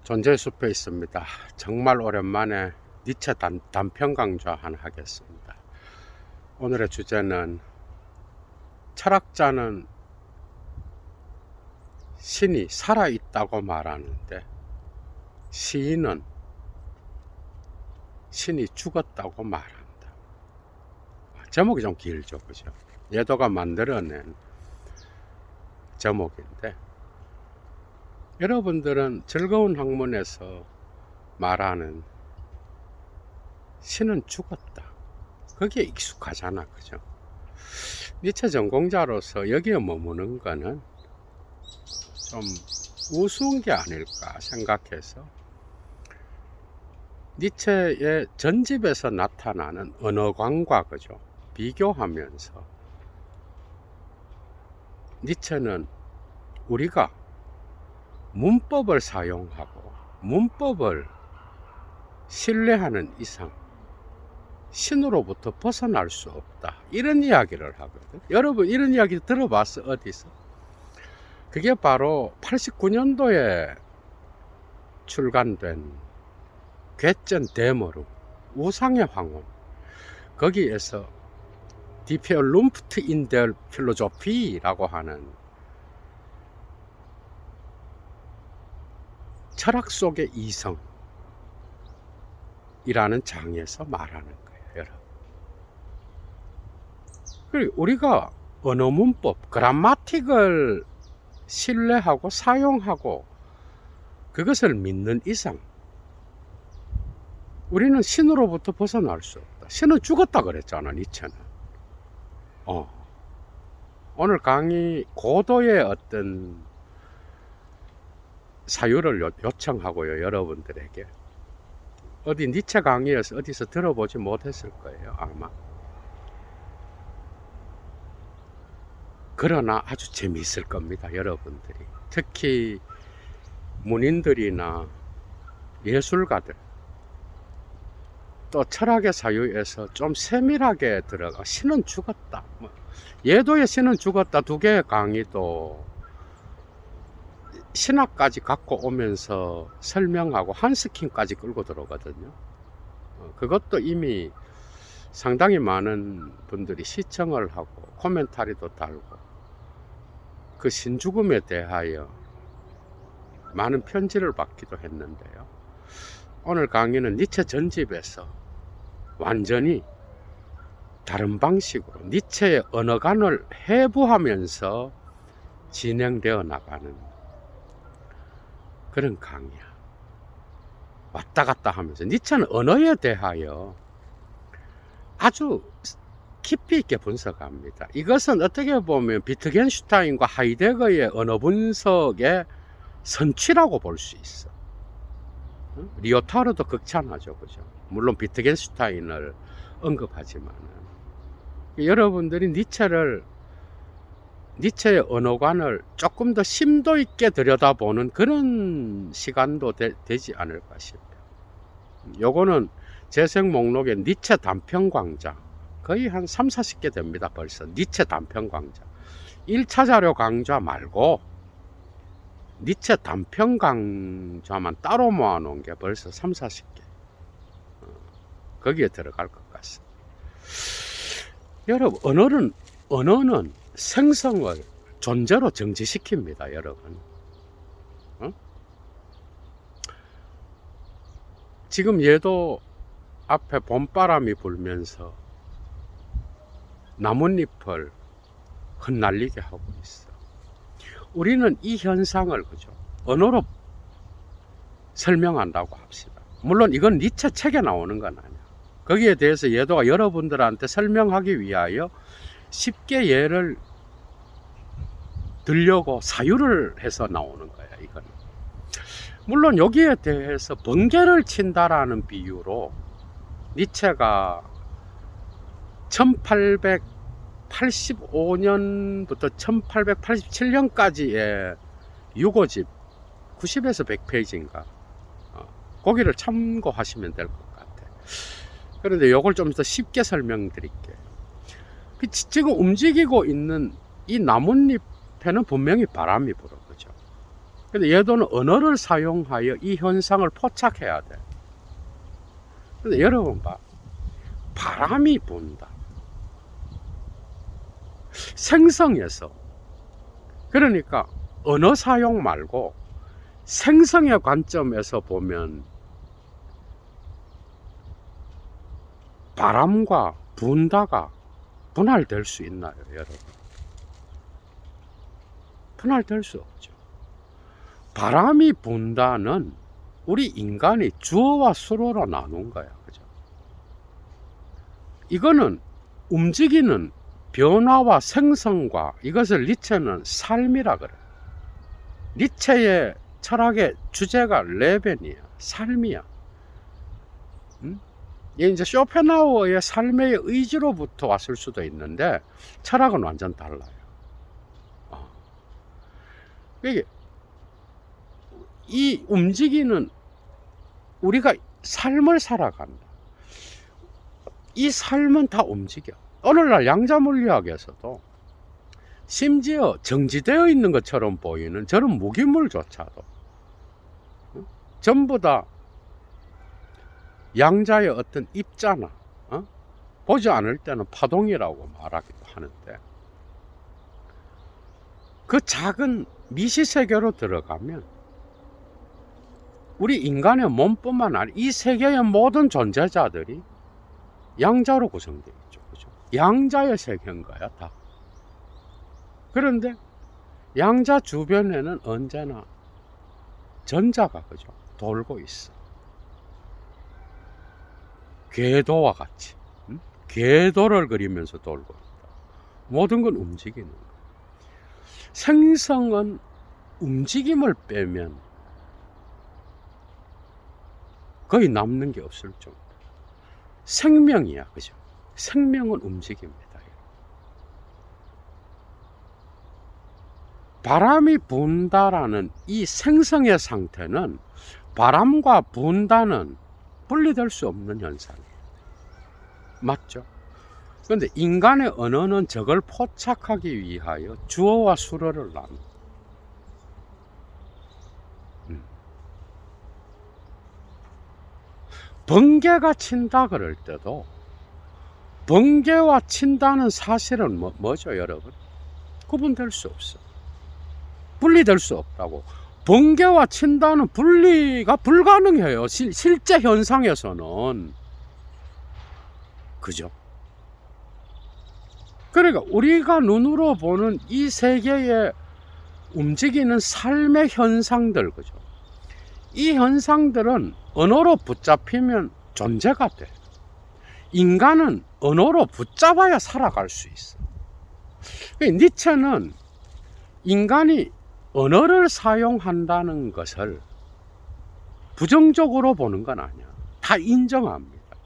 존재의 숲에 있습니다. 정말 오랜만에 니체 단편 강좌 하나 하겠습니다. 오늘의 주제는 철학자는 신이 살아있다고 말하는데 시인은 신이 죽었다고 말한다. 제목이 좀 길죠, 그죠? 예도가 만들어낸 제목인데 여러분들은 즐거운 학문에서 말하는 신은 죽었다, 거기에 익숙하잖아, 그죠? 니체 전공자로서 여기에 머무는 거는 좀 우스운 게 아닐까 생각해서 니체의 전집에서 나타나는 언어관과 그죠? 비교하면서 니체는 우리가 문법을 사용하고 문법을 신뢰하는 이상 신으로부터 벗어날 수 없다, 이런 이야기를 하거든. 여러분 이런 이야기 들어봤어? 어디서? 그게 바로 89년도에 출간된 괴전 데모룸 우상의 황혼, 거기에서 Die Vernunft in der Philosophie라고 하는 철학 속의 이성이라는 장에서 말하는 거예요, 여러분. 그리고 우리가 언어 문법, 그라마틱을 신뢰하고 사용하고 그것을 믿는 이상 우리는 신으로부터 벗어날 수 없다. 신은 죽었다 그랬잖아, 니체는. 오늘 강의 고도의 어떤 사유를 요청하고요, 여러분들에게. 어디 니체 강의에서 어디서 들어보지 못했을 거예요, 아마. 그러나 아주 재미있을 겁니다, 여러분들이. 특히 문인들이나 예술가들, 또 철학의 사유에서 좀 세밀하게 들어가 신은 죽었다, 예도의 신은 죽었다 두 개의 강의도 신학까지 갖고 오면서 설명하고 한스킨까지 끌고 들어오거든요. 그것도 이미 상당히 많은 분들이 시청을 하고 코멘타리도 달고 그 신죽음에 대하여 많은 편지를 받기도 했는데요. 오늘 강의는 니체 전집에서 완전히 다른 방식으로 니체의 언어관을 해부하면서 진행되어 나가는 그런 강의야. 왔다 갔다 하면서 니체는 언어에 대하여 아주 깊이 있게 분석합니다. 이것은 어떻게 보면 비트겐슈타인과 하이데거의 언어 분석의 선취라고 볼 수 있어. 리오타르도 극찬하죠, 그죠? 물론 비트겐슈타인을 언급하지만은 여러분들이 니체의 언어관을 조금 더 심도 있게 들여다보는 그런 시간도 되지 않을까 싶어요. 요거는 재생 목록에 니체 단편 강좌 거의 한 3, 40개 됩니다, 벌써. 니체 단편 강좌 1차 자료 강좌 말고 니체 단편 강좌만 따로 모아놓은 게 벌써 3, 40개 거기에 들어갈 것 같습니다. 여러분, 언어는 생성을 존재로 정지시킵니다, 여러분. 지금 얘도 앞에 봄바람이 불면서 나뭇잎을 흩날리게 하고 있어. 우리는 이 현상을, 그죠, 언어로 설명한다고 합시다. 물론 이건 니체 책에 나오는 건 아니야. 거기에 대해서 예도가 여러분들한테 설명하기 위하여 쉽게 예를 들려고 사유를 해서 나오는 거야, 이거는. 물론 여기에 대해서 번개를 친다라는 비유로 니체가 1885년부터 1887년까지의 유고집 90에서 100페이지인가 거기를 참고하시면 될 것 같아. 그런데 이걸 좀 더 쉽게 설명드릴게요. 지금 움직이고 있는 이 나뭇잎에는 분명히 바람이 불어, 그죠? 근데 얘도는 언어를 사용하여 이 현상을 포착해야 돼. 근데 여러분 봐. 바람이 분다. 생성에서. 그러니까 언어 사용 말고 생성의 관점에서 보면 바람과 분다가 분할될 수 있나요, 여러분? 분할될 수 없죠. 바람이 분다는 우리 인간이 주어와 수어로 나눈 거야. 그죠? 이거는 움직이는 변화와 생성과 이것을 니체는 삶이라 그래. 니체의 철학의 주제가 레벤이야. 삶이야. 이게 이제 쇼펜하우어의 삶의 의지로부터 왔을 수도 있는데 철학은 완전 달라요. 이게 이 움직이는 우리가 삶을 살아간다. 이 삶은 다 움직여. 오늘날 양자물리학에서도 심지어 정지되어 있는 것처럼 보이는 저런 무기물조차도 전부 다 양자의 어떤 입자나 보지 않을 때는 파동이라고 말하기도 하는데, 그 작은 미시세계로 들어가면 우리 인간의 몸뿐만 아니라 이 세계의 모든 존재자들이 양자로 구성되어 있죠. 그죠? 양자의 세계인 거야, 다. 그런데 양자 주변에는 언제나 전자가, 그죠? 돌고 있어. 궤도와 같이. 궤도를 그리면서 돌고 있다. 모든 건 움직이는 거야. 생성은 움직임을 빼면 거의 남는 게 없을 정도. 생명이야, 그죠? 생명은 움직입니다. 바람이 분다라는 이 생성의 상태는 바람과 분다는 분리될 수 없는 현상이에요. 맞죠? 그런데 인간의 언어는 저걸 포착하기 위하여 주어와 수어를 나눠. 번개가 친다 그럴 때도 번개와 친다는 사실은 뭐죠, 여러분? 구분될 수 없어. 분리될 수 없다고. 번개와 친다는 분리가 불가능해요. 실제 현상에서는. 그죠? 그러니까 우리가 눈으로 보는 이 세계에 움직이는 삶의 현상들, 그죠? 이 현상들은 언어로 붙잡히면 존재가 돼. 인간은 언어로 붙잡아야 살아갈 수 있어. 니체는 인간이 언어를 사용한다는 것을 부정적으로 보는 건 아니야. 다 인정합니다.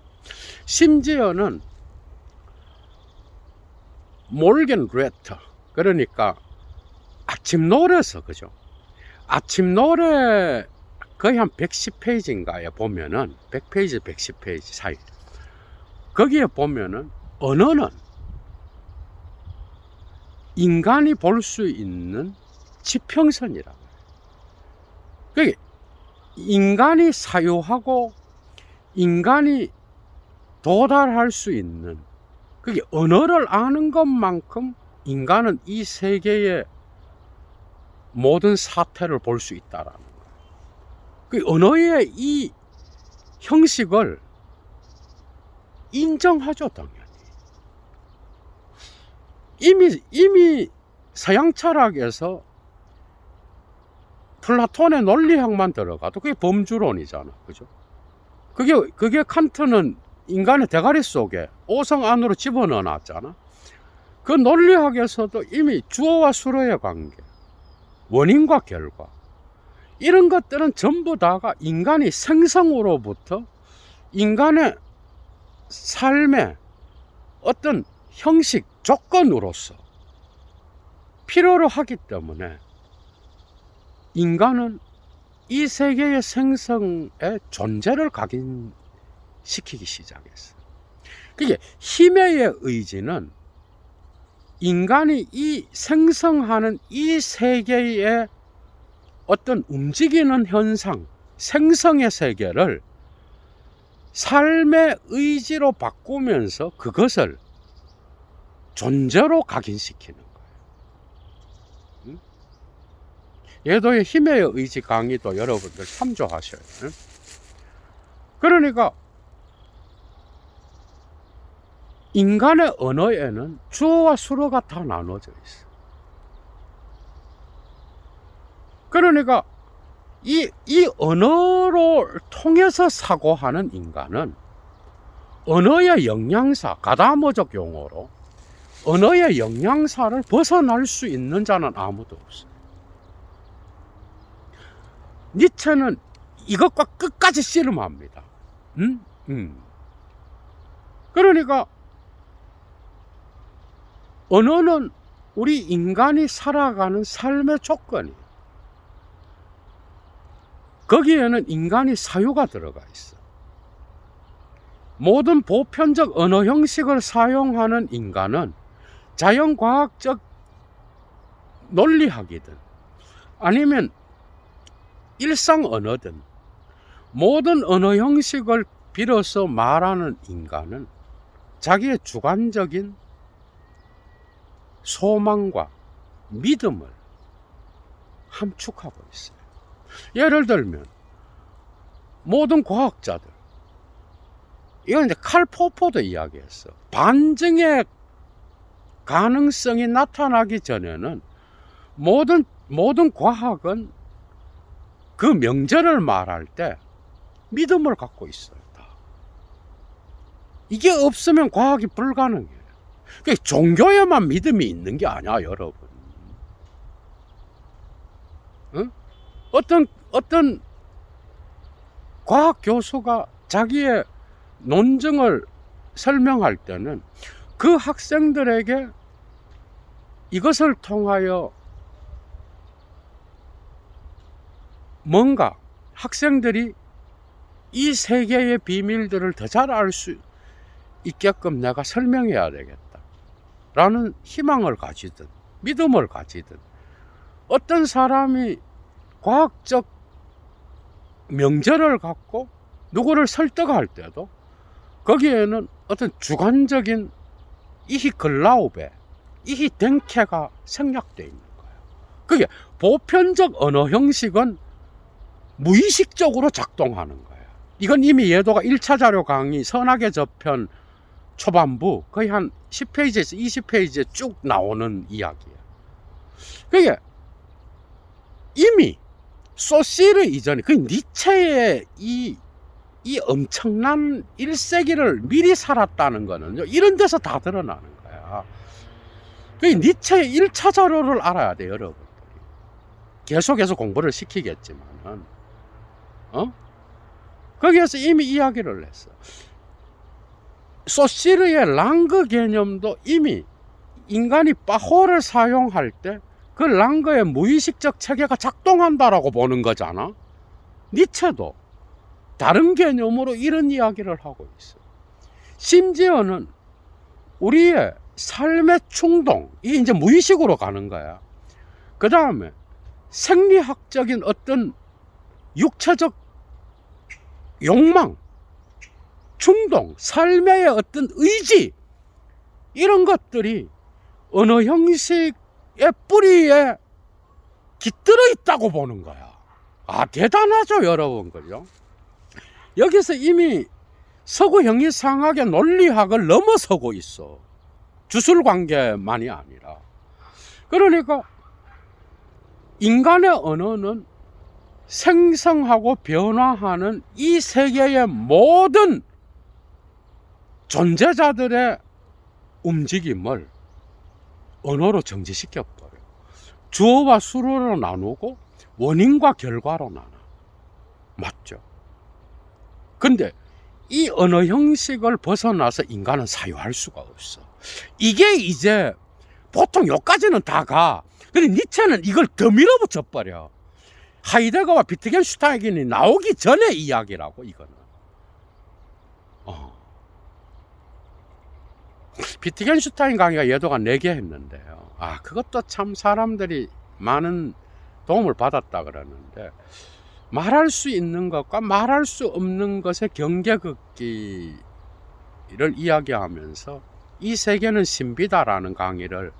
심지어는 몰겐 레터, 그러니까 아침 노래서, 그죠? 아침 노래 거의 한 110페이지인가에 보면은 100페이지, 110페이지 사이, 거기에 보면은 언어는 인간이 볼 수 있는 지평선이라고. 그게 인간이 사유하고 인간이 도달할 수 있는, 그게 언어를 아는 것만큼 인간은 이 세계의 모든 사태를 볼 수 있다라는 거예요. 그 언어의 이 형식을 인정하죠, 당연히. 이미 서양 철학에서 플라톤의 논리학만 들어가도 그게 범주론이잖아, 그죠? 그게 칸트는 인간의 대가리 속에 오성 안으로 집어넣어 놨잖아. 그 논리학에서도 이미 주어와 수어의 관계, 원인과 결과, 이런 것들은 전부 다가 인간이 생성으로부터 인간의 삶의 어떤 형식, 조건으로서 필요로 하기 때문에 인간은 이 세계의 생성의 존재를 각인시키기 시작했어. 그게 힘의 의지는 인간이 이 생성하는 이 세계의 어떤 움직이는 현상, 생성의 세계를 삶의 의지로 바꾸면서 그것을 존재로 각인시키는 거예요. 예도의 힘의 의지 강의도 여러분들 참조하셔야 돼요. 그러니까 인간의 언어에는 주어와 수어가 다 나눠져 있어. 그러니까 이 언어를 통해서 사고하는 인간은 언어의 영양사, 가다모적 용어로 언어의 영양사를 벗어날 수 있는 자는 아무도 없어요. 니체는 이것과 끝까지 씨름합니다. 그러니까 언어는 우리 인간이 살아가는 삶의 조건이에요. 거기에는 인간이 사유가 들어가 있어. 모든 보편적 언어 형식을 사용하는 인간은 자연과학적 논리학이든 아니면 일상 언어든 모든 언어 형식을 빌어서 말하는 인간은 자기의 주관적인 소망과 믿음을 함축하고 있어요. 예를 들면 모든 과학자들, 이건 이제 칼 포퍼도 이야기했어. 반증의 가능성이 나타나기 전에는 모든 과학은 그 명제를 말할 때 믿음을 갖고 있어요. 다. 이게 없으면 과학이 불가능해요. 그러니까 종교에만 믿음이 있는 게 아니야, 여러분. 응? 어떤 과학 교수가 자기의 논증을 설명할 때는 그 학생들에게 이것을 통하여 뭔가 학생들이 이 세계의 비밀들을 더 잘 알 수 있게끔 내가 설명해야 되겠다 라는 희망을 가지든 믿음을 가지든, 어떤 사람이 과학적 명제를 갖고 누구를 설득할 때도 거기에는 어떤 주관적인 이히글라우베, 이히덴케가 생략되어 있는 거예요. 그게 보편적 언어 형식은 무의식적으로 작동하는 거예요. 이건 이미 예도가 1차 자료 강의 선악의 저편 초반부 거의 한 10페이지에서 20페이지에 쭉 나오는 이야기예요. 그게 이미 소시르 이전에 그 니체의 이 엄청난 1세기를 미리 살았다는 거는 이런 데서 다 드러나는 거야. 그 니체의 1차 자료를 알아야 돼, 여러분들이. 계속해서 공부를 시키겠지만은, 거기에서 이미 이야기를 했어. 소시르의 랑그 개념도 이미 인간이 파호를 사용할 때 그 랑그의 무의식적 체계가 작동한다라고 보는 거잖아. 니체도 다른 개념으로 이런 이야기를 하고 있어. 심지어는 우리의 삶의 충동, 이게 이제 무의식으로 가는 거야. 그 다음에 생리학적인 어떤 육체적 욕망, 충동, 삶의 어떤 의지, 이런 것들이 언어 형식의 뿌리에 깃들어 있다고 보는 거야. 아, 대단하죠, 여러분. 그죠? 여기서 이미 서구 형이상학의 논리학을 넘어서고 있어. 주술관계만이 아니라. 그러니까 인간의 언어는 생성하고 변화하는 이 세계의 모든 존재자들의 움직임을 언어로 정지시켜버려. 주어와 수어로 나누고 원인과 결과로 나눠. 맞죠? 근데 이 언어 형식을 벗어나서 인간은 사유할 수가 없어. 이게 이제 보통 여기까지는 다 가. 근데 니체는 이걸 더 밀어붙여 버려. 하이데거와 비트겐슈타인이 나오기 전에 이야기라고, 이거는. 비트겐슈타인 강의가 예도가 4개 했는데요. 아, 그것도 참 사람들이 많은 도움을 받았다 그러는데, 말할 수 있는 것과 말할 수 없는 것의 경계 긋기를 이야기하면서 이 세계는 신비다라는 강의를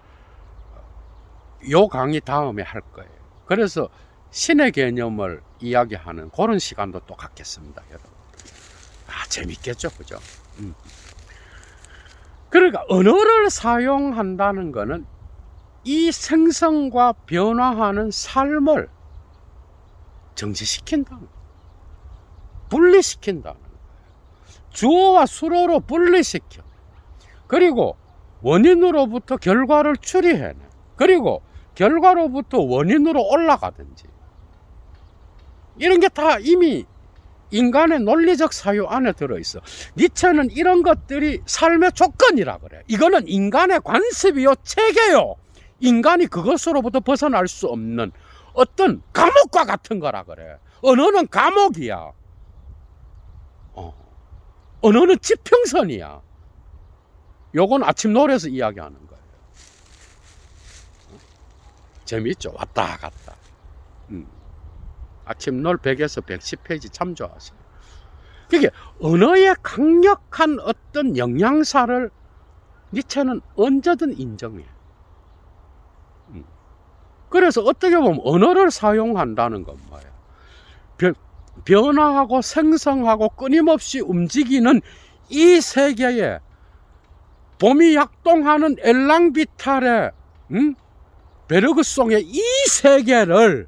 요 강의 다음에 할 거예요. 그래서 신의 개념을 이야기하는 그런 시간도 또 갖겠습니다, 여러분. 재밌겠죠, 그죠? 그러니까 언어를 사용한다는 것은 이 생성과 변화하는 삶을 정지시킨다는 거예요. 분리시킨다는 거예요. 주어와 수로로 분리시켜. 그리고 원인으로부터 결과를 추리해내. 그리고 결과로부터 원인으로 올라가든지. 이런 게 다 이미 인간의 논리적 사유 안에 들어있어. 니체는 이런 것들이 삶의 조건이라 그래. 이거는 인간의 관습이요, 체계요. 인간이 그것으로부터 벗어날 수 없는 어떤 감옥과 같은 거라 그래. 언어는 감옥이야. 언어는 지평선이야. 요건 아침 노래에서 이야기하는 거예요. 재미있죠? 왔다 갔다. 아침놀 100에서 110페이지 참조하세요. 그게 언어의 강력한 어떤 영양사를 니체는 언제든 인정해. 그래서 어떻게 보면 언어를 사용한다는 건 뭐예요? 변화하고 생성하고 끊임없이 움직이는 이 세계에 봄이 약동하는 엘랑비탈의 베르그송의 이 세계를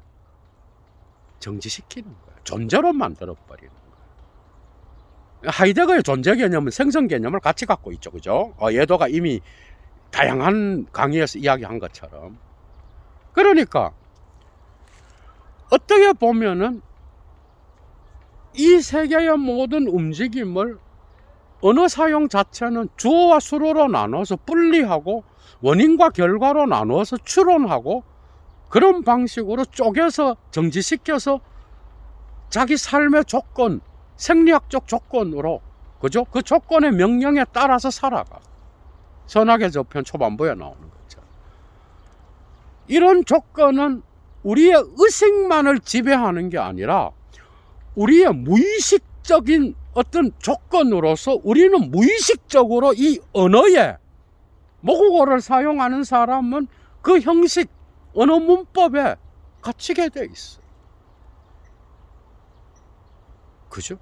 정지시키는 거예요. 존재로 만들어버리는 거예요. 하이데거의 존재 개념은 생성 개념을 같이 갖고 있죠. 그죠? 예도가 이미 다양한 강의에서 이야기한 것처럼. 그러니까 어떻게 보면은 이 세계의 모든 움직임을 언어 사용 자체는 주어와 수로로 나눠서 분리하고 원인과 결과로 나누어서 추론하고 그런 방식으로 쪼개서 정지시켜서 자기 삶의 조건, 생리학적 조건으로, 그죠? 그 조건의 명령에 따라서 살아가. 선악의 저편 초반부에 나오는 거죠. 이런 조건은 우리의 의식만을 지배하는 게 아니라 우리의 무의식적인 어떤 조건으로서 우리는 무의식적으로 이 언어에 모국어를 사용하는 사람은 그 형식, 언어 문법에 갇히게 돼 있어. 그죠?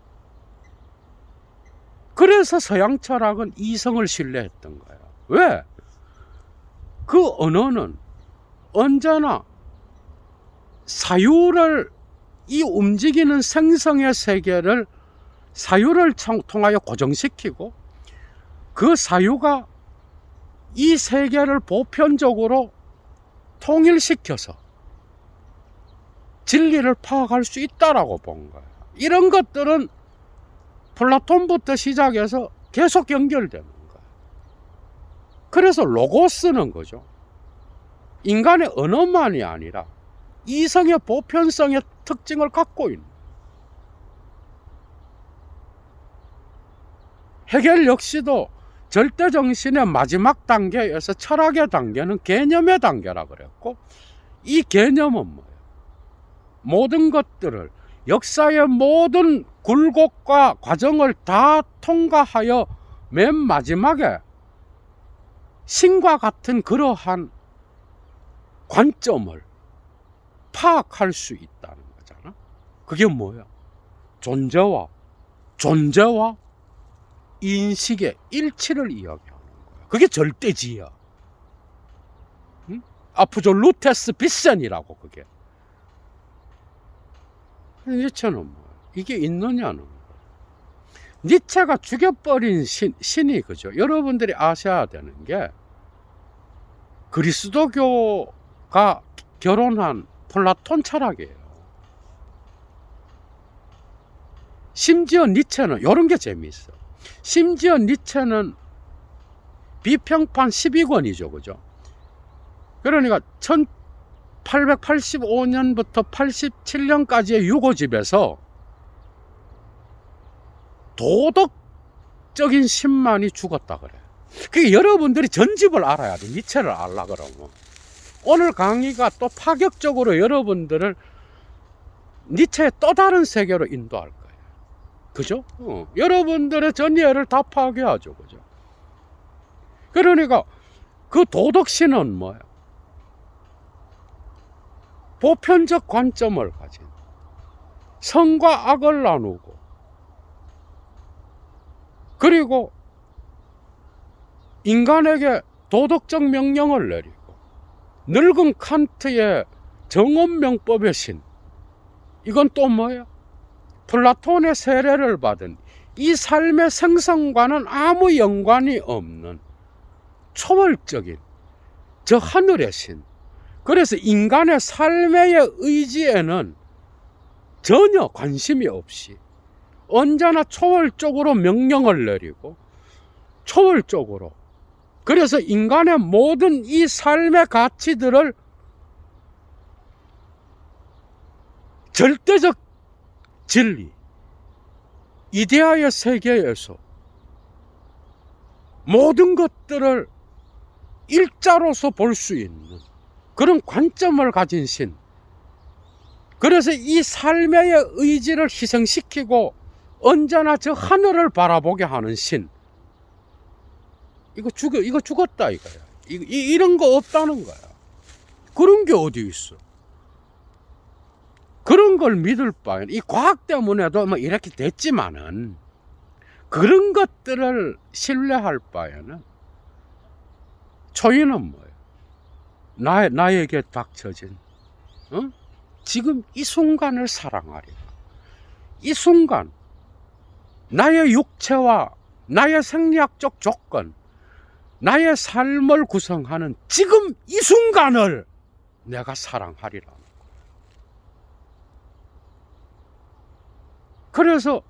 그래서 서양 철학은 이성을 신뢰했던 거야. 왜? 그 언어는 언제나 사유를, 이 움직이는 생성의 세계를 사유를 통하여 고정시키고 그 사유가 이 세계를 보편적으로 통일시켜서 진리를 파악할 수 있다라고 본 거예요. 이런 것들은 플라톤부터 시작해서 계속 연결되는 거예요. 그래서 로고스는 거죠. 인간의 언어만이 아니라 이성의 보편성의 특징을 갖고 있는. 헤겔 역시도 절대정신의 마지막 단계에서 철학의 단계는 개념의 단계라 그랬고, 이 개념은 뭐예요? 모든 것들을, 역사의 모든 굴곡과 과정을 다 통과하여 맨 마지막에 신과 같은 그러한 관점을 파악할 수 있다는 거잖아. 그게 뭐야? 존재와 인식의 일치를 이야기하는 거야. 그게 절대지야. 응? 아프졸루테스 비센이라고 그게. 니체는 뭐야? 이게 있느냐는 거야. 니체가 죽여버린 신이, 그죠? 여러분들이 아셔야 되는 게 그리스도교가 결혼한 플라톤 철학이에요. 심지어 니체는 이런 게 재미있어. 심지어 니체는 비평판 12권이죠. 그죠? 그러니까 1885년부터 87년까지의 유고집에서 도덕적인 신만이 죽었다 그래. 그게 여러분들이 전집을 알아야 돼. 니체를 알라 그러면. 오늘 강의가 또 파격적으로 여러분들을 니체의 또 다른 세계로 인도할 거예요. 그죠? 여러분들의 전예를 다 파괴하죠. 그죠? 그러니까 그 도덕신은 뭐예요? 보편적 관점을 가진, 선과 악을 나누고, 그리고 인간에게 도덕적 명령을 내리고, 늙은 칸트의 정언명법의 신, 이건 또 뭐예요? 플라톤의 세례를 받은 이 삶의 생성과는 아무 연관이 없는 초월적인 저 하늘의 신. 그래서 인간의 삶의 의지에는 전혀 관심이 없이 언제나 초월적으로 명령을 내리고 초월적으로, 그래서 인간의 모든 이 삶의 가치들을 절대적 진리, 이데아의 세계에서 모든 것들을 일자로서 볼 수 있는 그런 관점을 가진 신. 그래서 이 삶의 의지를 희생시키고 언제나 저 하늘을 바라보게 하는 신. 이거 죽었다 이거야. 이런 거 없다는 거야. 그런 게 어디 있어? 그런 걸 믿을 바에는, 이 과학 때문에도 뭐 이렇게 됐지만은, 그런 것들을 신뢰할 바에는 초인은 뭐예요? 나에게 닥쳐진 지금 이 순간을 사랑하리라. 이 순간, 나의 육체와 나의 생리학적 조건, 나의 삶을 구성하는 지금 이 순간을 내가 사랑하리라. 그래서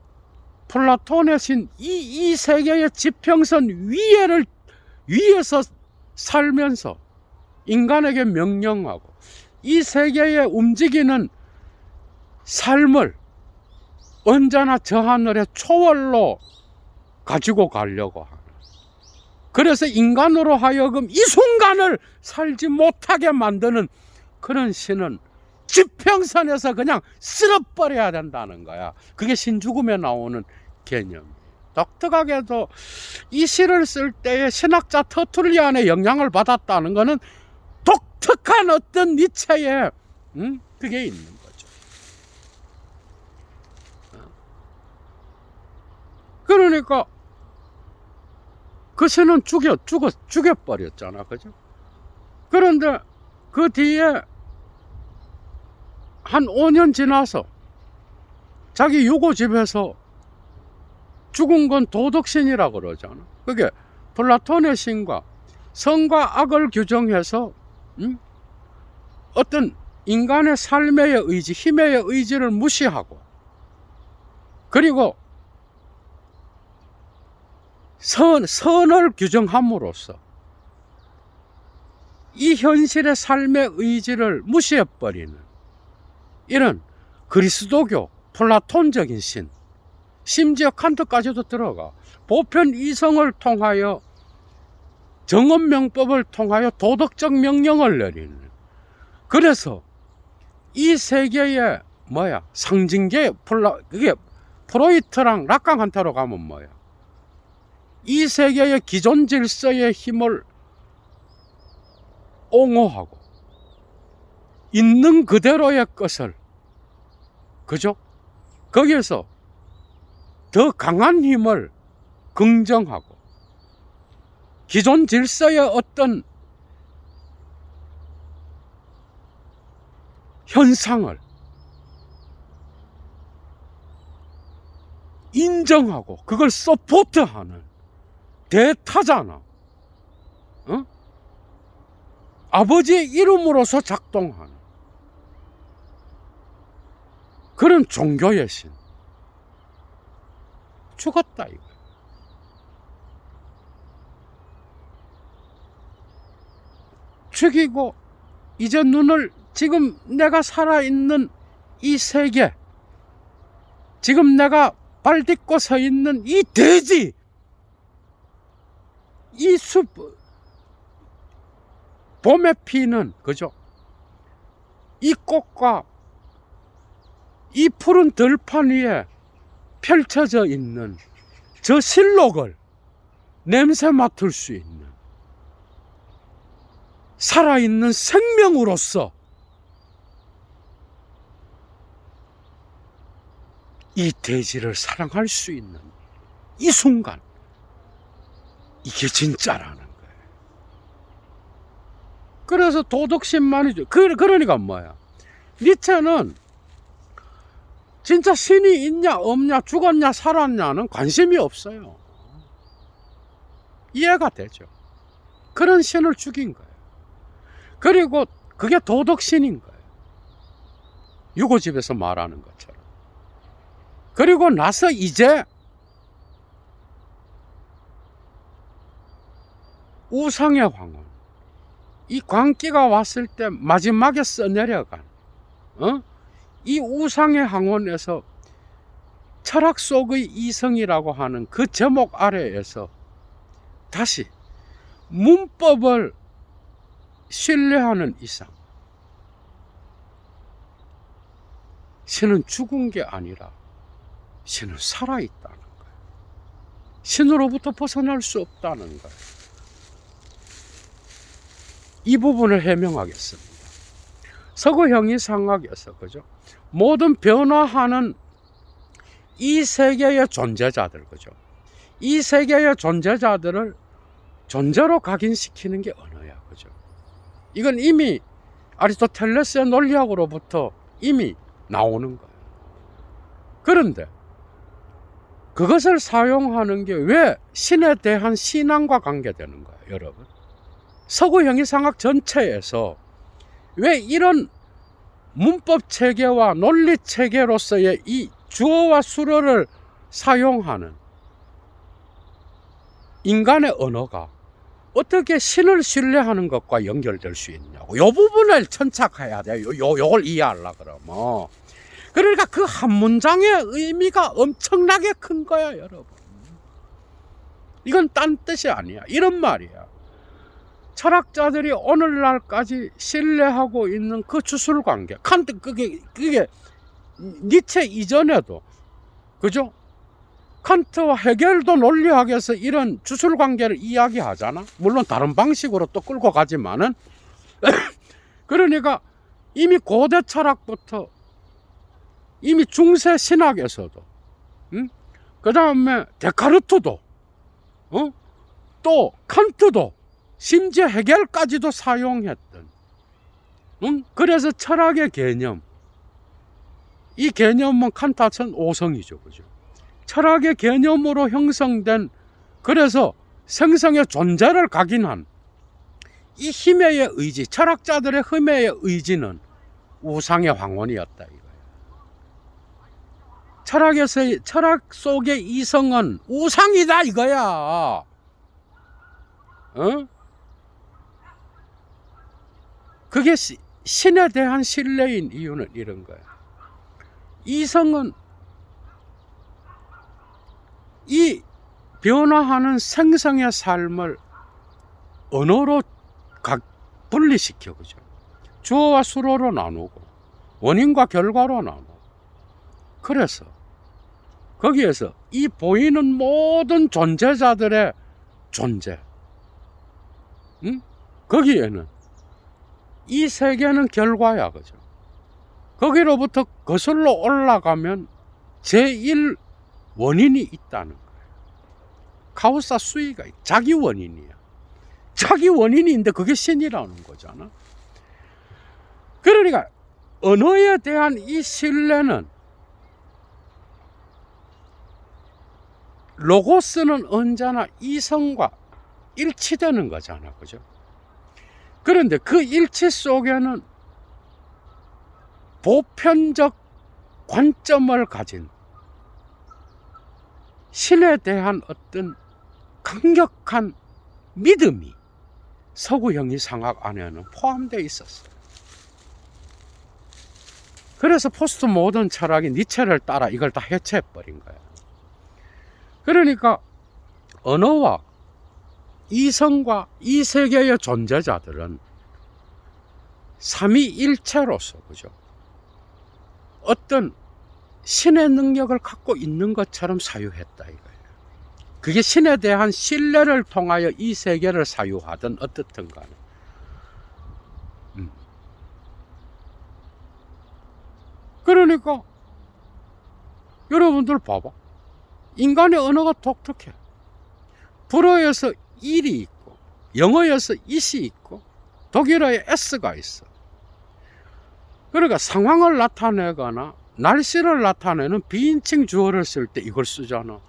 플라톤의 신, 이 세계의 지평선 위에서 살면서 인간에게 명령하고 이 세계에 움직이는 삶을 언제나 저 하늘의 초월로 가지고 가려고 하는, 그래서 인간으로 하여금 이 순간을 살지 못하게 만드는 그런 신은 지평선에서 그냥 쓸어버려야 된다는 거야. 그게 신죽음에 나오는 개념이에요. 독특하게도 이 시를 쓸 때에 신학자 터툴리안의 영향을 받았다는 것은 독특한 어떤 니체의 그게 있는 거죠. 그러니까 그 신은 죽여버렸잖아. 그죠? 그런데 그 뒤에 한 5년 지나서 자기 유고집에서 죽은 건 도덕신이라 그러잖아. 그게 플라톤의 신과 선과 악을 규정해서 어떤 인간의 삶의 의지, 힘의 의지를 무시하고, 그리고 선을 규정함으로써 이 현실의 삶의 의지를 무시해버리는 이런 그리스도교 플라톤적인 신, 심지어 칸트까지도 들어가 보편 이성을 통하여 정언명법을 통하여 도덕적 명령을 내리는, 그래서 이 세계의 상징계, 그게 프로이트랑 라칸한테로 가면 이 세계의 기존 질서의 힘을 옹호하고 있는 그대로의 것을, 그죠? 거기에서 더 강한 힘을 긍정하고 기존 질서의 어떤 현상을 인정하고 그걸 서포트하는 대타잖아. 아버지의 이름으로서 작동하는 그런 종교의 신. 죽었다 이거. 죽이고 이제 눈을, 지금 내가 살아있는 이 세계, 지금 내가 발 딛고 서 있는 이 대지, 이 숲, 봄에 피는, 그죠? 이 꽃과 이 푸른 들판 위에 펼쳐져 있는 저 실록을 냄새 맡을 수 있는 살아있는 생명으로서 이 대지를 사랑할 수 있는 이 순간, 이게 진짜라는 거예요. 그래서 도덕심만이죠. 그러니까 뭐야? 니체는 진짜 신이 있냐 없냐, 죽었냐 살았냐는 관심이 없어요. 이해가 되죠. 그런 신을 죽인 거예요. 그리고 그게 도덕신인 거예요. 유고집에서 말하는 것처럼. 그리고 나서 이제 우상의 황혼, 이 광기가 왔을 때 마지막에 써내려간 이 우상의 황혼에서 철학 속의 이성이라고 하는 그 제목 아래에서 다시 문법을 신뢰하는 이상 신은 죽은 게 아니라 신은 살아있다는 거예요. 신으로부터 벗어날 수 없다는 거예요. 이 부분을 해명하겠습니다. 서구 형이상학에서, 그죠? 모든 변화하는 이 세계의 존재자들, 그죠? 이 세계의 존재자들을 존재로 각인시키는 게 언어야, 그죠? 이건 이미 아리스토텔레스의 논리학으로부터 이미 나오는 거예요. 그런데 그것을 사용하는 게 왜 신에 대한 신앙과 관계되는 거예요, 여러분? 서구 형이상학 전체에서 왜 이런 문법 체계와 논리 체계로서의 이 주어와 수어를 사용하는 인간의 언어가 어떻게 신을 신뢰하는 것과 연결될 수 있냐고, 이 부분을 천착해야 돼요. 요걸 이해하려고 그러면. 그러니까 그 한 문장의 의미가 엄청나게 큰 거야, 여러분. 이건 딴 뜻이 아니야. 이런 말이야. 철학자들이 오늘날까지 신뢰하고 있는 그 주술관계, 칸트, 그게 니체 이전에도, 그죠? 칸트와 헤겔도 논리학에서 이런 주술관계를 이야기하잖아. 물론 다른 방식으로 또 끌고 가지만은. 그러니까 이미 고대 철학부터, 이미 중세 신학에서도, 그 다음에 데카르트도, 또 칸트도, 심지어 헤겔까지도 사용했던, 그래서 철학의 개념, 이 개념은 칸타천 오성이죠, 그죠? 철학의 개념으로 형성된, 그래서 생성의 존재를 각인한 이 힘의 의지, 철학자들의 힘의 의지는 우상의 황혼이었다 이거예요. 철학 속의 이성은 우상이다 이거야. 그게 신에 대한 신뢰인 이유는 이런 거예요. 이성은 이 변화하는 생성의 삶을 언어로 분리시켜, 그죠? 주어와 수어로 나누고 원인과 결과로 나누고. 그래서 거기에서 이 보이는 모든 존재자들의 존재, 거기에는 이 세계는 결과야, 그죠? 거기로부터 거슬러 올라가면 제1 원인이 있다는 거예요. 카우사 수이가 자기 원인이야. 자기 원인인데 그게 신이라는 거잖아. 그러니까 언어에 대한 이 신뢰는, 로고스는 언제나 이성과 일치되는 거잖아, 그죠? 그런데 그 일치 속에는 보편적 관점을 가진 신에 대한 어떤 강력한 믿음이 서구 형이상학 안에는 포함되어 있었어요. 그래서 포스트 모던 철학이 니체를 따라 이걸 다 해체해버린 거예요. 그러니까 언어와 이성과 이 세계의 존재자들은 삼위일체로서, 그죠? 어떤 신의 능력을 갖고 있는 것처럼 사유했다 이거예요. 그게 신에 대한 신뢰를 통하여 이 세계를 사유하든 어떻든 간에. 그러니까 여러분들 봐봐. 인간의 언어가 독특해. 불어에서 일이 있고, 영어에서 it이 있고, 독일어에 s가 있어. 그러니까 상황을 나타내거나 날씨를 나타내는 비인칭 주어를 쓸 때 이걸 쓰잖아.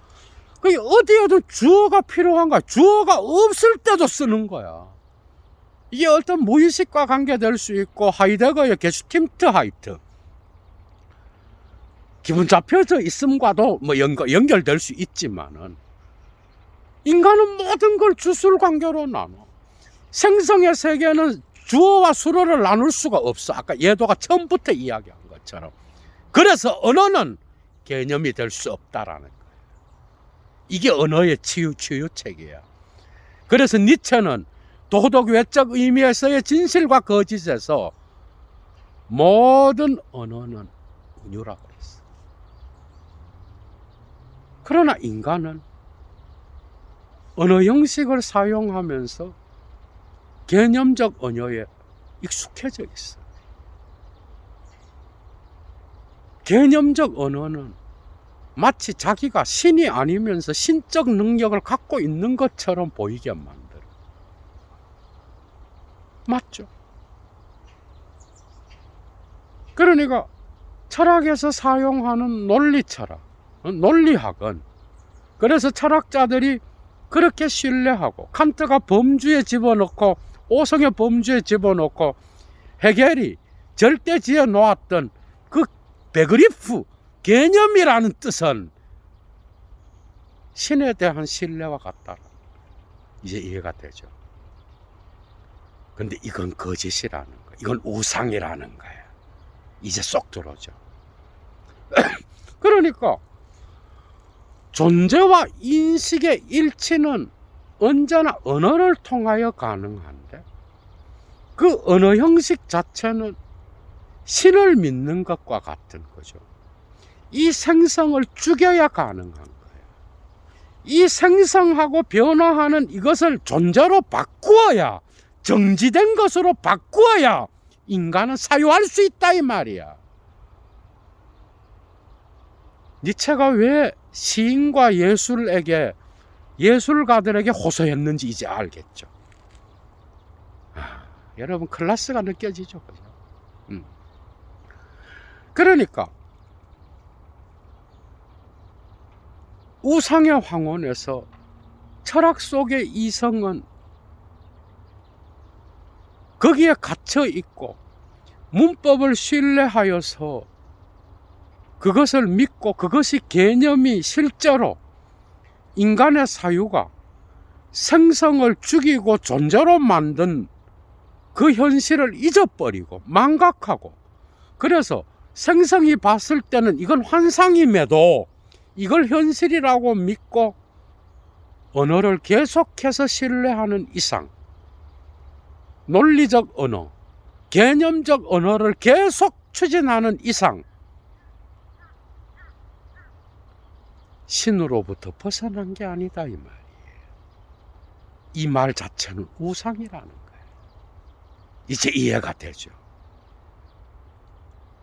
그게 어디에도 주어가 필요한가? 주어가 없을 때도 쓰는 거야. 이게 어떤 무의식과 관계될 수 있고, 하이데거의 게슈팀트하이트, 기분 잡혀져 있음과도 뭐 연결될 수 있지만은, 인간은 모든 걸 주술 관계로 나눠. 생성의 세계는 주어와 수어를 나눌 수가 없어. 아까 예도가 처음부터 이야기한 것처럼. 그래서 언어는 개념이 될 수 없다라는 거예요. 이게 언어의 치유책이야. 그래서 니체는 도덕 외적 의미에서의 진실과 거짓에서 모든 언어는 운유라고 그랬어. 그러나 인간은 언어 형식을 사용하면서 개념적 언어에 익숙해져 있어. 개념적 언어는 마치 자기가 신이 아니면서 신적 능력을 갖고 있는 것처럼 보이게 만들어. 맞죠? 그러니까 철학에서 사용하는 논리 철학, 논리학은, 그래서 철학자들이 그렇게 신뢰하고, 칸트가 범주에 집어넣고, 오성의 범주에 집어넣고, 헤겔이 절대지에 놓았던 그 베그리프, 개념이라는 뜻은 신에 대한 신뢰와 같다. 이제 이해가 되죠. 근데 이건 거짓이라는 거야. 이건 우상이라는 거야. 이제 쏙 들어오죠. 그러니까 존재와 인식의 일치는 언제나 언어를 통하여 가능한데, 그 언어 형식 자체는 신을 믿는 것과 같은 거죠. 이 생성을 죽여야 가능한 거예요. 이 생성하고 변화하는 이것을 존재로 바꾸어야, 정지된 것으로 바꾸어야 인간은 사유할 수 있다 이 말이야. 니체가 왜 시인과 예술가들에게 호소했는지 이제 알겠죠. 여러분 클래스가 느껴지죠, 그죠? 그러니까 우상의 황혼에서 철학 속의 이성은 거기에 갇혀 있고 문법을 신뢰하여서 그것을 믿고, 그것이 개념이 실제로 인간의 사유가 생성을 죽이고 존재로 만든 그 현실을 잊어버리고 망각하고, 그래서 생성이 봤을 때는 이건 환상임에도 이걸 현실이라고 믿고 언어를 계속해서 신뢰하는 이상, 논리적 언어, 개념적 언어를 계속 추진하는 이상 신으로부터 벗어난 게 아니다 이 말이에요. 이 말 자체는 우상이라는 거예요. 이제 이해가 되죠.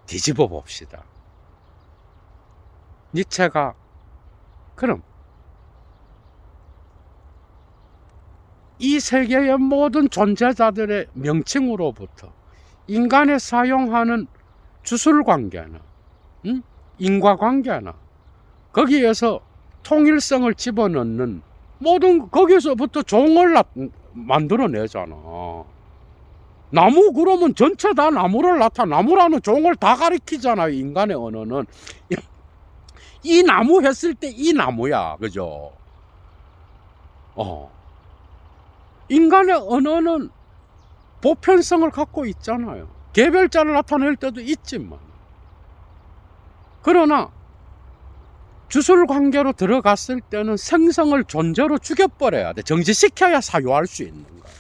뒤집어 봅시다. 니체가 그럼 이 세계의 모든 존재자들의 명칭으로부터 인간이 사용하는 주술관계나 인과관계나 거기에서 통일성을 집어넣는 모든, 거기서부터 종을 만들어내잖아. 나무 그러면 전체 다 나무를 나무라는 종을 다 가리키잖아요. 인간의 언어는 이 나무 했을 때 이 나무야, 그죠? 인간의 언어는 보편성을 갖고 있잖아요. 개별자를 나타낼 때도 있지만, 그러나 주술 관계로 들어갔을 때는 생성을 존재로 죽여버려야 돼. 정지시켜야 사유할 수 있는 거야.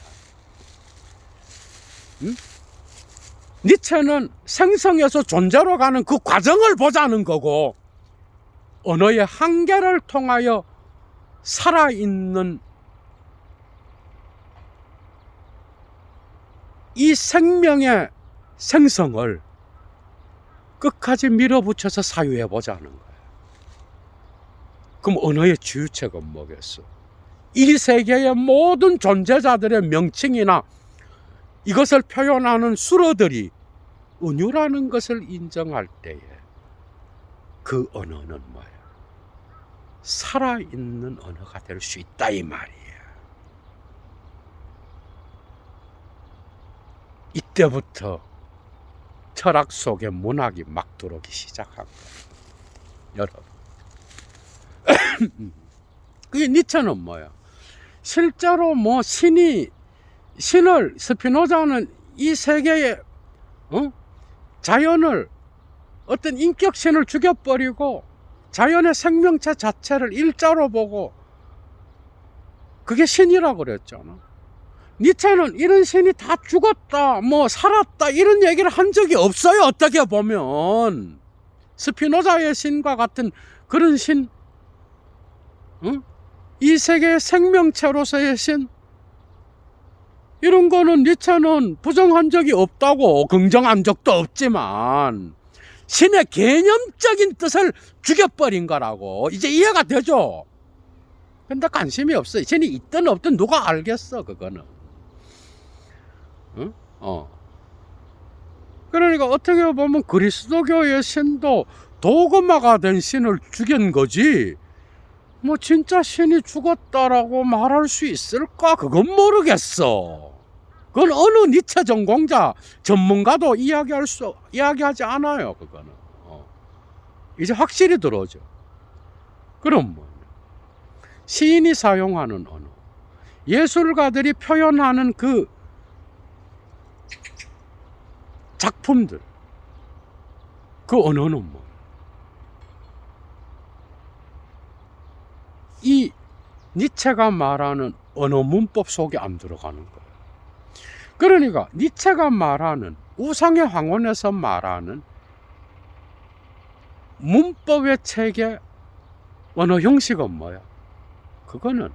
니체는 생성에서 존재로 가는 그 과정을 보자는 거고, 언어의 한계를 통하여 살아있는 이 생명의 생성을 끝까지 밀어붙여서 사유해 보자는 거예요. 그럼 언어의 주유책은 뭐겠어? 이 세계의 모든 존재자들의 명칭이나 이것을 표현하는 수로들이 은유라는 것을 인정할 때에 그 언어는 뭐예요? 살아있는 언어가 될 수 있다 이 말이에요. 이때부터 철학 속에 문학이 막 들어오기 시작한 거예요. 여러분. 그게 니체는 뭐야? 실제로 뭐 신을 스피노자는 이 세계의 자연을 어떤 인격신을 죽여버리고 자연의 생명체 자체를 일자로 보고 그게 신이라고 그랬잖아. 니체는 이런 신이 다 죽었다, 뭐 살았다 이런 얘기를 한 적이 없어요. 어떻게 보면 스피노자의 신과 같은 그런 신, 이 세계의 생명체로서의 신, 이런 거는 니체는 부정한 적이 없다고, 긍정한 적도 없지만 신의 개념적인 뜻을 죽여버린 거라고. 이제 이해가 되죠? 근데 관심이 없어. 신이 있든 없든 누가 알겠어 그거는. 그러니까 어떻게 보면 그리스도교의 신도 도그마가 된 신을 죽인 거지, 뭐 진짜 신이 죽었다라고 말할 수 있을까? 그건 모르겠어. 그건 어느 니체 전공자, 전문가도 이야기하지 않아요. 그거는 이제 확실히 들어오죠. 그럼 뭐 시인이 사용하는 언어, 예술가들이 표현하는 그 작품들, 그 언어는 뭐 이 니체가 말하는 언어 문법 속에 안 들어가는 거예요. 그러니까 니체가 말하는 우상의 황혼에서 말하는 문법의 체계, 언어 형식은 뭐야? 그거는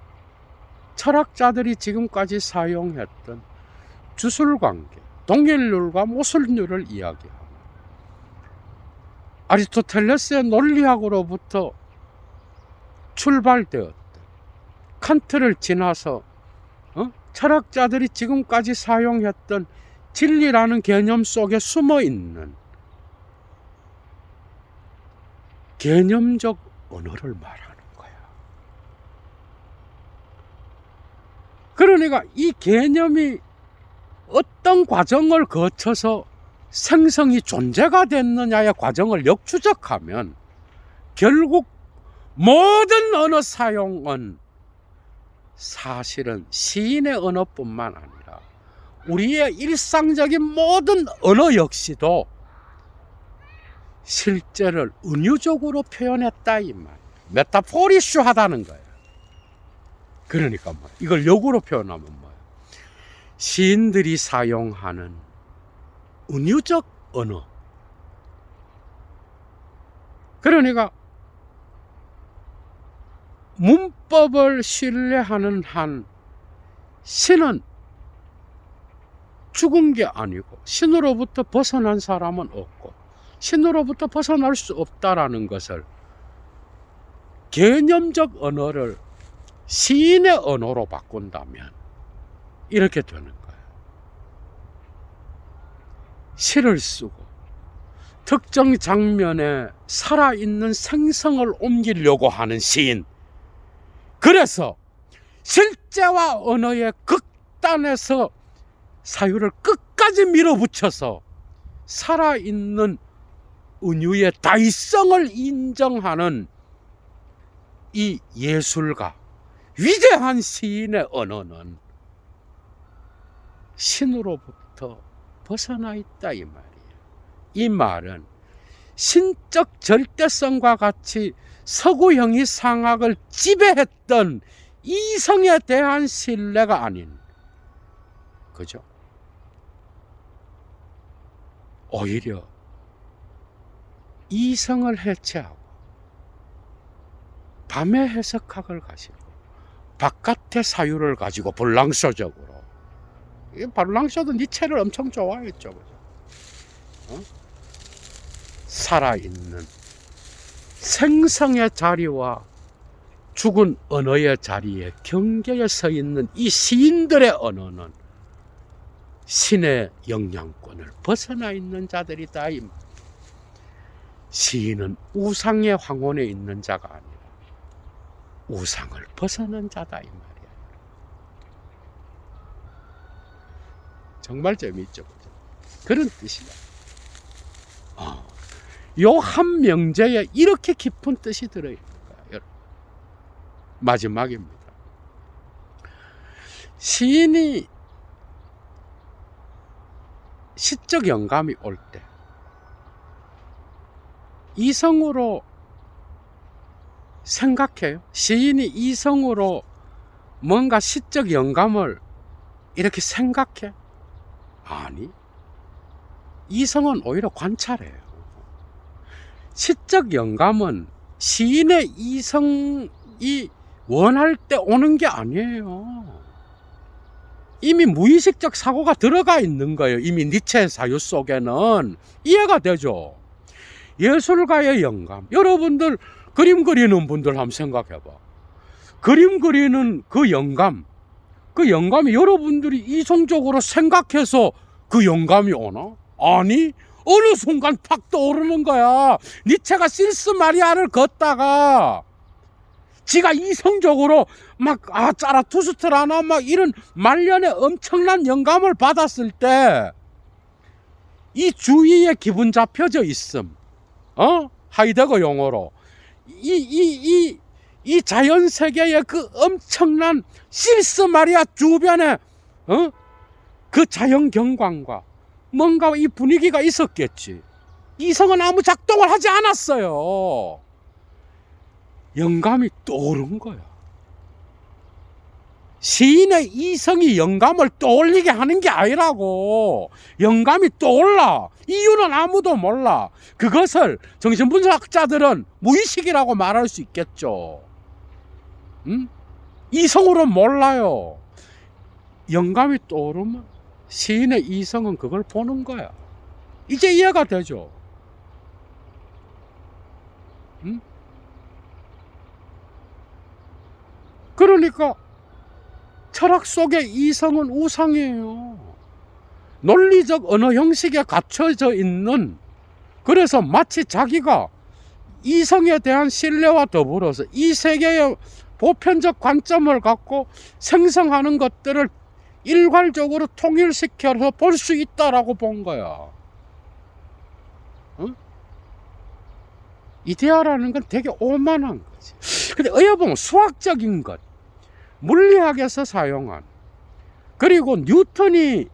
철학자들이 지금까지 사용했던 주술관계, 동일률과 모술률을 이야기하고, 아리스토텔레스의 논리학으로부터 출발되었던, 칸트를 지나서 철학자들이 지금까지 사용했던 진리라는 개념 속에 숨어있는 개념적 언어를 말하는 거야. 그러니까 이 개념이 어떤 과정을 거쳐서 생성이 존재가 됐느냐의 과정을 역추적하면 결국 모든 언어 사용은 사실은 시인의 언어뿐만 아니라 우리의 일상적인 모든 언어 역시도 실제를 은유적으로 표현했다 이 말. 메타포리슈하다는 거예요. 그러니까 뭐 이걸 역으로 표현하면 뭐예요? 시인들이 사용하는 은유적 언어. 그러니까 문법을 신뢰하는 한 신은 죽은 게 아니고 신으로부터 벗어난 사람은 없고 신으로부터 벗어날 수 없다라는 것을 개념적 언어를 시인의 언어로 바꾼다면 이렇게 되는 거예요. 시를 쓰고 특정 장면에 살아있는 생성을 옮기려고 하는 시인, 그래서 실제와 언어의 극단에서 사유를 끝까지 밀어붙여서 살아있는 은유의 다이성을 인정하는 이 예술가, 위대한 시인의 언어는 신으로부터 벗어나 있다 이 말이에요. 이 말은 신적 절대성과 같이 서구형이 상학을 지배했던 이성에 대한 신뢰가 아닌, 그죠? 오히려 이성을 해체하고 밤의 해석학을 가지고 바깥의 사유를 가지고 불랑쇼적으로, 불랑쇼도 니체를 엄청 좋아했죠. 살아있는 생성의 자리와 죽은 언어의 자리에 경계에 서 있는 이 시인들의 언어는 신의 영향권을 벗어나 있는 자들이다. 시인은 우상의 황혼에 있는 자가 아니라 우상을 벗어난 자다 이 말이야. 정말 재미있죠. 그런 뜻이야. 요 한 명제에 이렇게 깊은 뜻이 들어있는 거야. 마지막입니다. 시인이 시적 영감이 올 때 이성으로 생각해요. 시인이 이성으로 뭔가 시적 영감을 이렇게 생각해? 아니, 이성은 오히려 관찰해요. 시적 영감은 시인의 이성이 원할 때 오는 게 아니에요. 이미 무의식적 사고가 들어가 있는 거예요. 이미 니체의 사유 속에는. 이해가 되죠? 예술가의 영감, 여러분들 그림 그리는 분들 한번 생각해 봐. 그림 그리는 그 영감이 여러분들이 이성적으로 생각해서 그 영감이 오나? 아니, 어느 순간 팍 떠오르는 거야. 니체가 실스 마리아를 걷다가 지가 이성적으로 막 짜라투스트라나 막 이런 말년에 엄청난 영감을 받았을 때 이 주위에 기분 잡혀져 있음, 하이데거 용어로 이 자연 세계의 그 엄청난 실스 마리아 주변에 그 자연 경관과 뭔가 이 분위기가 있었겠지. 이성은 아무 작동을 하지 않았어요. 영감이 떠오른 거야. 시인의 이성이 영감을 떠올리게 하는 게 아니라고. 영감이 떠올라. 이유는 아무도 몰라. 그것을 정신분석학자들은 무의식이라고 말할 수 있겠죠. 이성으로는 몰라요. 영감이 떠오르면 시인의 이성은 그걸 보는 거야. 이제 이해가 되죠? 그러니까 철학 속의 이성은 우상이에요. 논리적 언어 형식에 갇혀져 있는, 그래서 마치 자기가 이성에 대한 신뢰와 더불어서 이 세계의 보편적 관점을 갖고 생성하는 것들을 일괄적으로 통일시켜서 볼 수 있다라고 본 거야. 이데아라는 건 되게 오만한 거지. 근데 어여보면 수학적인 것, 물리학에서 사용한, 그리고 뉴턴이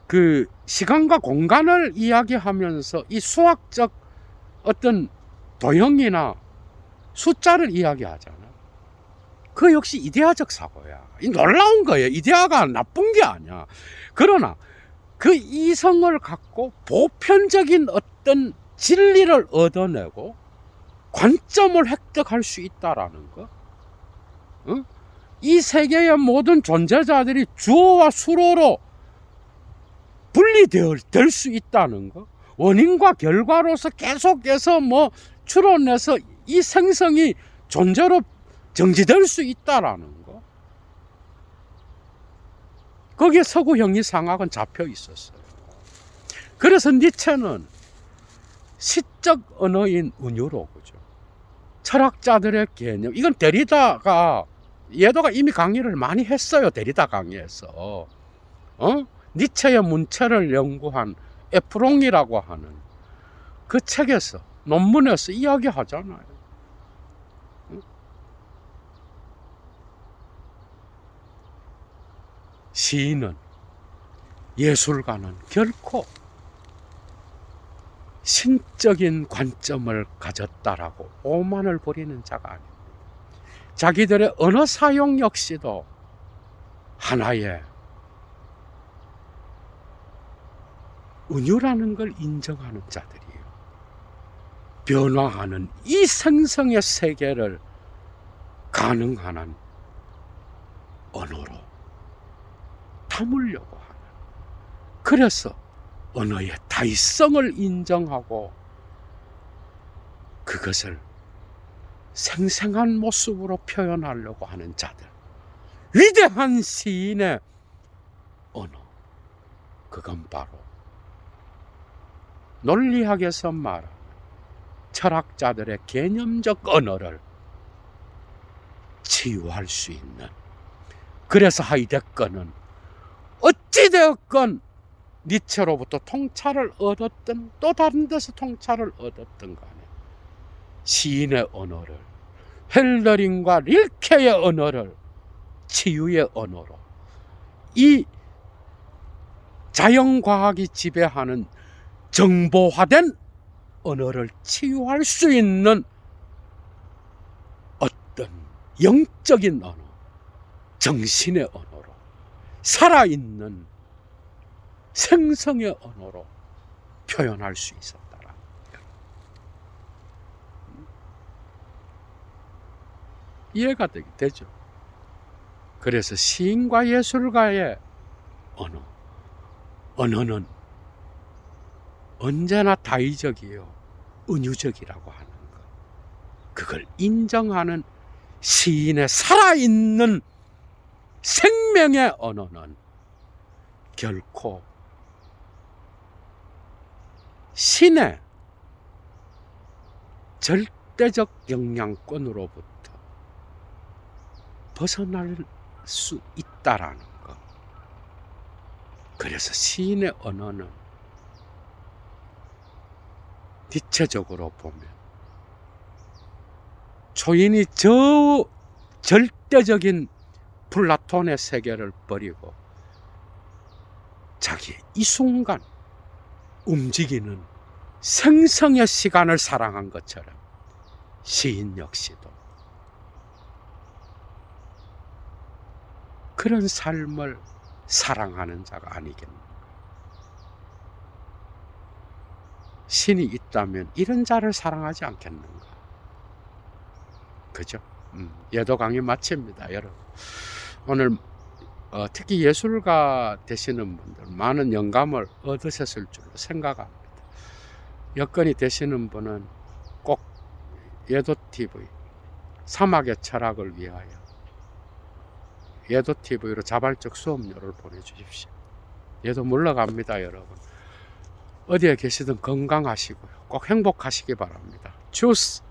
그 시간과 공간을 이야기하면서 이 수학적 어떤 도형이나 숫자를 이야기하잖아. 그 역시 이데아적 사고야. 놀라운 거예요. 이데아가 나쁜 게 아니야. 그러나 그 이성을 갖고 보편적인 어떤 진리를 얻어내고 관점을 획득할 수 있다라는 거. 이 세계의 모든 존재자들이 주어와 수로로 분리될 수 있다는 거. 원인과 결과로서 계속해서 추론해서 이 생성이 존재로 정지될 수 있다라는 거. 거기에 서구 형이상학은 잡혀 있었어요. 그래서 니체는 시적 언어인 운유로, 그죠? 철학자들의 개념, 이건 데리다가, 예도가 이미 강의를 많이 했어요. 데리다 강의에서. 니체의 문체를 연구한 에프롱이라고 하는 그 책에서, 논문에서 이야기하잖아요. 시인은, 예술가는 결코 신적인 관점을 가졌다라고 오만을 부리는 자가 아닙니다. 자기들의 언어 사용 역시도 하나의 은유라는 걸 인정하는 자들이에요. 변화하는 이 생성의 세계를 가능한 한 언어로 담으려고 하는, 그래서 언어의 다이성을 인정하고 그것을 생생한 모습으로 표현하려고 하는 자들, 위대한 시인의 언어, 그건 바로 논리학에서 말하는 철학자들의 개념적 언어를 치유할 수 있는, 그래서 하이데거는 어찌되었건 니체로부터 통찰을 얻었든 또 다른 데서 통찰을 얻었든 간에 시인의 언어를, 헬더링과 릴케의 언어를 치유의 언어로, 이 자연과학이 지배하는 정보화된 언어를 치유할 수 있는 어떤 영적인 언어, 정신의 언어로, 살아있는 생성의 언어로 표현할 수 있었더라. 이해가 되죠? 그래서 시인과 예술가의 언어는 언제나 다의적이요, 은유적이라고 하는 것, 그걸 인정하는 시인의 살아있는 생명의 언어는 결코 신의 절대적 영향권으로부터 벗어날 수 있다라는 것. 그래서 시인의 언어는 니체적으로 보면 초인이 저 절대적인 플라톤의 세계를 버리고 자기의 이 순간 움직이는 생성의 시간을 사랑한 것처럼 시인 역시도 그런 삶을 사랑하는 자가 아니겠는가. 신이 있다면 이런 자를 사랑하지 않겠는가. 그죠? 예도 강의 마칩니다, 여러분. 오늘 특히 예술가 되시는 분들 많은 영감을 얻으셨을 줄로 생각합니다. 여건이 되시는 분은 꼭 예도TV 사막의 철학을 위하여 예도TV로 자발적 수업료를 보내주십시오. 예도 물러갑니다, 여러분. 어디에 계시든 건강하시고요, 꼭 행복하시기 바랍니다. 주스